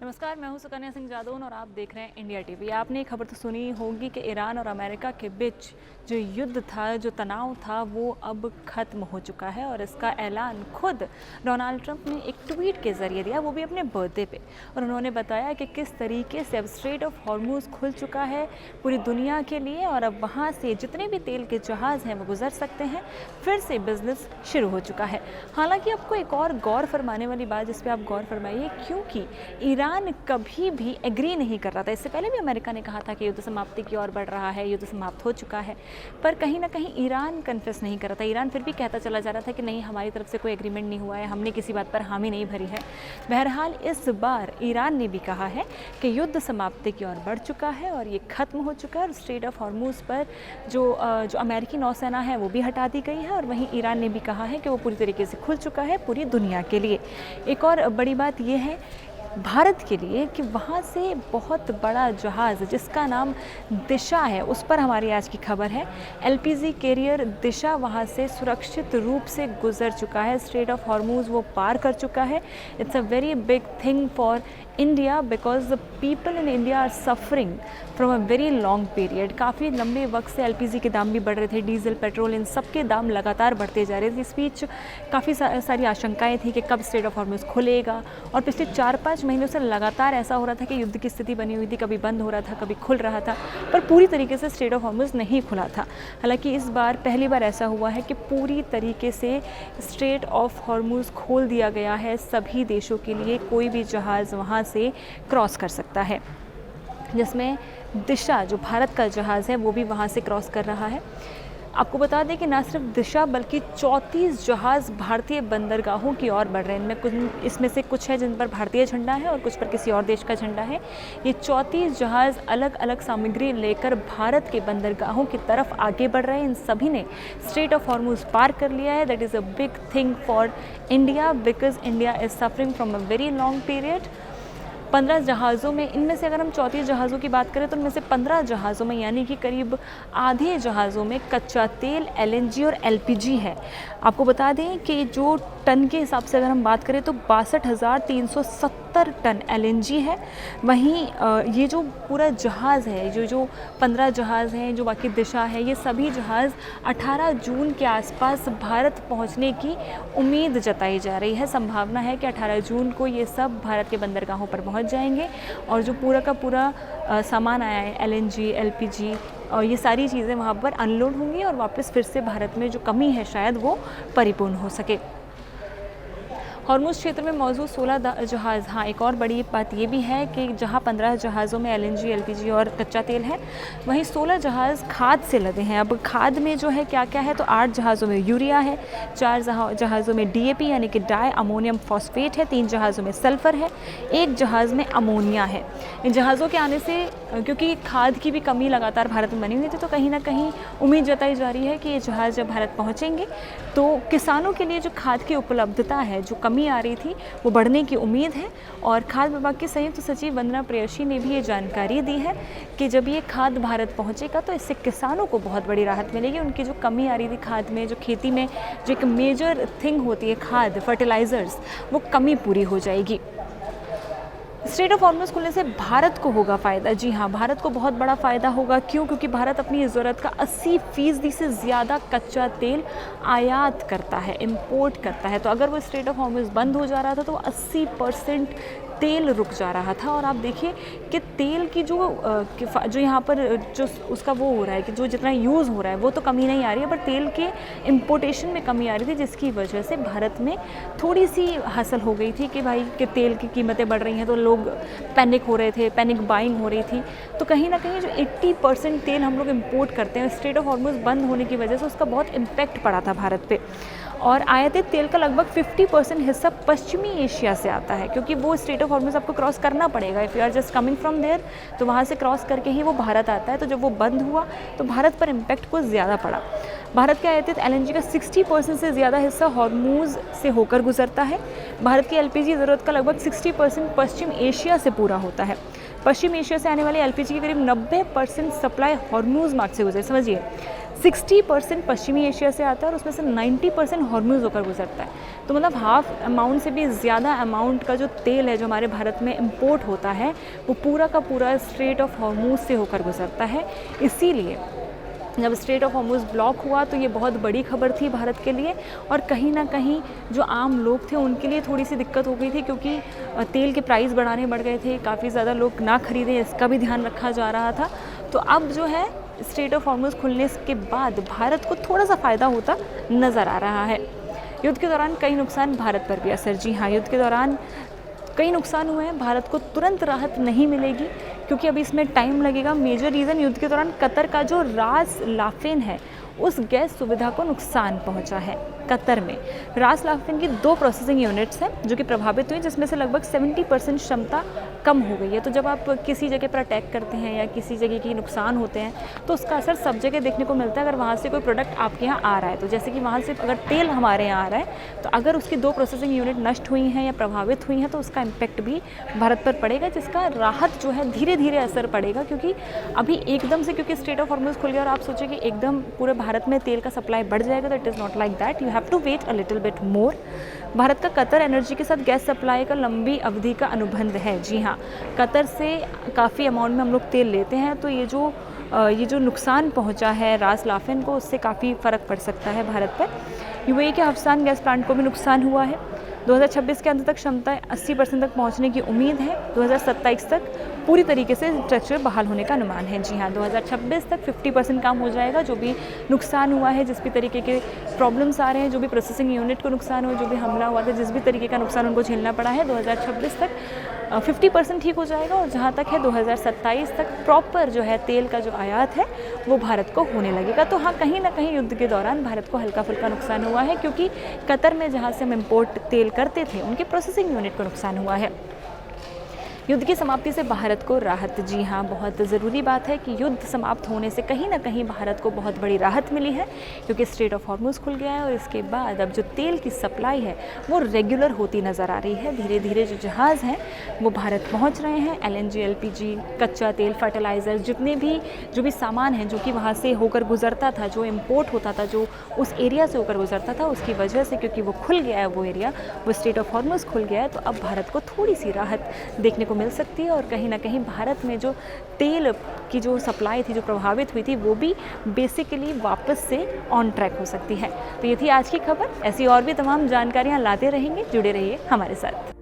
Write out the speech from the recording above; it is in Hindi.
नमस्कार, मैं हूं सुकन्या सिंह जादौन और आप देख रहे हैं इंडिया टीवी। आपने एक खबर तो सुनी होगी कि ईरान और अमेरिका के बीच जो युद्ध था, जो तनाव था, वो अब ख़त्म हो चुका है और इसका ऐलान खुद डोनाल्ड ट्रंप ने एक ट्वीट के ज़रिए दिया, वो भी अपने बर्थडे पे। और उन्होंने बताया कि किस तरीके से अब स्ट्रेट ऑफ हॉर्मूज़ खुल चुका है पूरी दुनिया के लिए और अब वहाँ से जितने भी तेल के जहाज़ हैं वो गुजर सकते हैं। फिर से बिज़नेस शुरू हो चुका है। हालांकि आपको एक और गौर फरमाने वाली बात जिस पर आप गौर फरमाइए, क्योंकि ईरान कभी भी एग्री नहीं कर रहा था। इससे पहले भी अमेरिका ने कहा था कि युद्ध समाप्ति की ओर बढ़ रहा है, युद्ध समाप्त हो चुका है, पर कहीं ना कहीं ईरान कन्फेस नहीं कर रहा था। ईरान फिर भी कहता चला जा रहा था कि नहीं, हमारी तरफ से कोई एग्रीमेंट नहीं हुआ है, हमने किसी बात पर हामी नहीं भरी है। बहरहाल इस बार ईरान ने भी कहा है कि युद्ध समाप्ति की ओर बढ़ चुका है और ये ख़त्म हो चुका है और स्ट्रेट ऑफ हॉर्मूज़ पर जो अमेरिकी नौसेना है वो भी हटा दी गई है और वहीं ईरान ने भी कहा है कि वो पूरी तरीके से खुल चुका है पूरी दुनिया के लिए। एक और बड़ी बात ये है भारत के लिए कि वहाँ से बहुत बड़ा जहाज़ जिसका नाम दिशा है, उस पर हमारी आज की खबर है। एलपीजी कैरियर दिशा वहाँ से सुरक्षित रूप से गुजर चुका है, स्ट्रेट ऑफ हॉर्मूज़ वो पार कर चुका है। It's a very big thing for India because the people in India are suffering from a very long period. काफ़ी लंबे वक्त से एलपीजी के दाम भी बढ़ रहे थे, डीजल पेट्रोल इन सब के दाम लगातार बढ़ते जा रहे थे। इस बीच काफ़ी सारी आशंकाएं थी कि कब स्ट्रेट ऑफ हॉर्मूज़ खुलेगा और पिछले 4-5 महीनों से लगातार ऐसा हो रहा था कि युद्ध की स्थिति बनी हुई थी, कभी बंद हो रहा था, कभी खुल रहा था, पर पूरी तरीके से स्ट्रेट ऑफ हॉर्मूज़ नहीं खुला था। हालांकि इस बार पहली बार ऐसा हुआ है कि पूरी तरीके से स्ट्रेट ऑफ हॉर्मूज़ खोल दिया गया है सभी देशों के लिए। कोई भी जहाज़ वहाँ से क्रॉस कर सकता है, जिसमें दिशा जो भारत का जहाज़ है वो भी वहाँ से क्रॉस कर रहा है। आपको बता दें कि न सिर्फ दिशा बल्कि 34 जहाज़ भारतीय बंदरगाहों की ओर बढ़ रहे हैं। इसमें से कुछ है जिन पर भारतीय झंडा है और कुछ पर किसी और देश का झंडा है। ये 34 जहाज़ अलग अलग सामग्री लेकर भारत के बंदरगाहों की तरफ आगे बढ़ रहे हैं। इन सभी ने स्ट्रेट ऑफ हॉर्मूज़ पार कर लिया है। That is a big thing for India because India is suffering from a very long period. 15 जहाज़ों में, इनमें से अगर हम 34 जहाज़ों की बात करें तो उनमें से 15 जहाज़ों में यानी कि करीब आधे जहाज़ों में कच्चा तेल, एलएनजी और एलपीजी है। आपको बता दें कि जो टन के हिसाब से अगर हम बात करें तो 62,370 टन एलएनजी है। वहीं ये जो पूरा जहाज़ है, जो 15 जहाज़ हैं, जो बाकी दिशा है, ये सभी जहाज़ 18 जून के आसपास भारत पहुंचने की उम्मीद जताई जा रही है। संभावना है कि 18 जून को ये सब भारत के बंदरगाहों पर पहुंच जाएंगे और जो पूरा का पूरा सामान आया है, एलएनजी, एलपीजी और ये सारी चीज़ें वहाँ पर अनलोड होंगी और वापस फिर से भारत में जो कमी है शायद वो परिपूर्ण हो सके। हॉर्मूज़ क्षेत्र में मौजूद 16 जहाज़, हाँ एक और बड़ी बात ये भी है कि जहाँ 15 जहाज़ों में एलएनजी, एलपीजी और कच्चा तेल है, वहीं 16 जहाज़ खाद से लदे हैं। अब खाद में जो है क्या क्या है, तो 8 जहाज़ों में यूरिया है, 4 जहाज़ों में डीएपी यानी कि डाई अमोनियम फॉस्फेट है, 3 जहाज़ों में सल्फ़र है, 1 जहाज़ में अमोनिया है। इन जहाज़ों के आने से, क्योंकि खाद की भी कमी लगातार भारत में बनी हुई थी, तो कहीं ना कहीं उम्मीद जताई जा रही है कि ये जहाज़ जब भारत पहुँचेंगे तो किसानों के लिए जो खाद की उपलब्धता है, जो कमी आ रही थी, वो बढ़ने की उम्मीद है। और खाद्य विभाग की संयुक्त सचिव वंदना प्रेयसी ने भी ये जानकारी दी है कि जब ये खाद भारत पहुंचेगा तो इससे किसानों को बहुत बड़ी राहत मिलेगी। उनकी जो कमी आ रही थी खाद में, जो खेती में जो एक मेजर थिंग होती है खाद, फर्टिलाइज़र्स, वो कमी पूरी हो जाएगी। स्ट्रेट ऑफ हॉर्मूज़ खुलने से भारत को होगा फ़ायदा। जी हाँ, भारत को बहुत बड़ा फ़ायदा होगा। क्यों? क्योंकि भारत अपनी ज़रूरत का 80% से ज़्यादा कच्चा तेल आयात करता है, इंपोर्ट करता है। तो अगर वो स्ट्रेट ऑफ हॉर्मूज़ बंद हो जा रहा था तो 80% तेल रुक जा रहा था। और आप देखिए कि तेल की जो यहाँ पर जो उसका वो हो रहा है कि जो जितना यूज़ हो रहा है वो तो कमी नहीं आ रही है, पर तेल के इंपोर्टेशन में कमी आ रही थी, जिसकी वजह से भारत में थोड़ी सी हासिल हो गई थी कि भाई कि तेल की कीमतें बढ़ रही हैं, तो लोग पैनिक हो रहे थे, पैनिक बाइंग हो रही थी। तो कहीं ना कहीं जो 80% तेल हम लोग इंपोर्ट करते हैं, स्ट्रेट ऑफ हॉर्मूज़ बंद होने की वजह से उसका बहुत इम्पैक्ट पड़ा था भारत पे। और आयातित तेल का लगभग 50% हिस्सा पश्चिमी एशिया से आता है, क्योंकि वो स्ट्रेट ऑफ हॉर्मूज़ आपको क्रॉस करना पड़ेगा। If you are just coming from there, तो वहाँ से क्रॉस करके ही वो भारत आता है। तो जब वो बंद हुआ तो भारत पर इम्पैक्ट कुछ ज़्यादा पड़ा। भारत के आयातित एलएनजी का 60% से ज़्यादा हिस्सा हॉर्मूज़ से होकर गुजरता है। भारत की एलपीजी ज़रूरत का लगभग 60% पश्चिम एशिया से पूरा होता है। पश्चिम एशिया से आने वाली एलपीजी की करीब 90% सप्लाई हॉर्मूज़ मार्ग से गुजरे। समझिए 60% पश्चिमी एशिया से आता है और उसमें से 90% हॉर्मुज़ होकर गुजरता है। तो मतलब हाफ अमाउंट से भी ज़्यादा अमाउंट का जो तेल है जो हमारे भारत में इंपोर्ट होता है वो पूरा का पूरा स्ट्रेट ऑफ हॉर्मुज़ से होकर गुजरता है। इसीलिए जब स्ट्रेट ऑफ हॉर्मुज़ ब्लॉक हुआ तो ये बहुत बड़ी खबर थी भारत के लिए, और कहीं ना कहीं जो आम लोग थे उनके लिए थोड़ी सी दिक्कत हो गई थी, क्योंकि तेल के प्राइस बढ़ गए थे, काफ़ी ज़्यादा लोग ना खरीदें इसका भी ध्यान रखा जा रहा था। तो अब जो है स्ट्रेट ऑफ हॉर्मुज़ खुलने के बाद भारत को थोड़ा सा फ़ायदा होता नज़र आ रहा है। युद्ध के दौरान कई नुकसान, भारत पर भी असर। जी हाँ, युद्ध के दौरान कई नुकसान हुए हैं, भारत को तुरंत राहत नहीं मिलेगी क्योंकि अभी इसमें टाइम लगेगा। मेजर रीज़न, युद्ध के दौरान कतर का जो रास लाफेन है उस गैस सुविधा को नुकसान पहुंचा है। कतर में रास लाफेन की 2 प्रोसेसिंग यूनिट्स हैं जो कि प्रभावित हुई, जिसमें से लगभग 70% क्षमता कम हो गई है। तो जब आप किसी जगह पर अटैक करते हैं या किसी जगह की नुकसान होते हैं तो उसका असर सब जगह देखने को मिलता है। अगर वहाँ से कोई प्रोडक्ट आपके यहाँ आ रहा है, तो जैसे कि वहाँ से अगर तेल हमारे यहाँ आ रहा है तो अगर उसकी 2 प्रोसेसिंग यूनिट नष्ट हुई हैं या प्रभावित हुई हैं तो उसका इम्पैक्ट भी भारत पर पड़ेगा, जिसका राहत जो है धीरे धीरे असर पड़ेगा। क्योंकि अभी एकदम से, क्योंकि स्ट्रेट ऑफ हॉर्मुज़ खुल गया और आप सोचिए कि एकदम पूरे भारत में तेल का सप्लाई बढ़ जाएगा, तो it is not like that, you have to wait a little bit more. Bharat का कतर एनर्जी के साथ गैस सप्लाई का लंबी अवधि का अनुबंध है। जी हाँ, कतर से काफ़ी अमाउंट में हम लोग तेल लेते हैं, तो ये जो नुकसान पहुंचा है रास लाफेन को, उससे काफ़ी फ़र्क पड़ सकता है भारत पर। यूएई के हफसान गैस प्लांट को भी नुकसान हुआ है। 2026 के अंत तक क्षमता 80% तक पहुंचने की उम्मीद है। 2027 तक पूरी तरीके से स्ट्रक्चर बहाल होने का अनुमान है। जी हाँ, 2026 तक 50% काम हो जाएगा। जो भी नुकसान हुआ है, जिस भी तरीके के प्रॉब्लम्स आ रहे हैं, जो भी प्रोसेसिंग यूनिट को नुकसान हुआ, जो भी हमला हुआ था, जिस भी तरीके का नुकसान उनको झेलना पड़ा है, 2026 तक 50% ठीक हो जाएगा। और जहाँ तक है 2027 तक प्रॉपर जो है तेल का जो आयात है वो भारत को होने लगेगा। तो हाँ, कहीं ना कहीं युद्ध के दौरान भारत को हल्का फुल्का नुकसान हुआ है, क्योंकि कतर में जहाँ से हम इम्पोर्ट तेल करते थे उनके प्रोसेसिंग यूनिट को नुकसान हुआ है। युद्ध की समाप्ति से भारत को राहत। जी हाँ, बहुत ज़रूरी बात है कि युद्ध समाप्त होने से कहीं ना कहीं भारत को बहुत बड़ी राहत मिली है, क्योंकि स्ट्रेट ऑफ हॉर्मुज़ खुल गया है और इसके बाद अब जो तेल की सप्लाई है वो रेगुलर होती नज़र आ रही है। धीरे धीरे जो जहाज़ हैं वो भारत पहुँच रहे हैं। LNG, LPG, कच्चा तेल, फर्टिलाइज़र, जो भी सामान है जो कि वहाँ से होकर गुजरता था, जो इम्पोर्ट होता था, जो उस एरिया से होकर गुजरता था, उसकी वजह से, क्योंकि वो खुल गया है वो एरिया, वो स्ट्रेट ऑफ हॉर्मुज़ खुल गया है, तो अब भारत को थोड़ी सी राहत देखने को मिल सकती है। और कहीं ना कहीं भारत में जो तेल की जो सप्लाई थी, जो प्रभावित हुई थी, वो भी बेसिकली वापस से ऑन ट्रैक हो सकती है। तो ये थी आज की खबर। ऐसी और भी तमाम जानकारियाँ लाते रहेंगे, जुड़े रहिए हमारे साथ।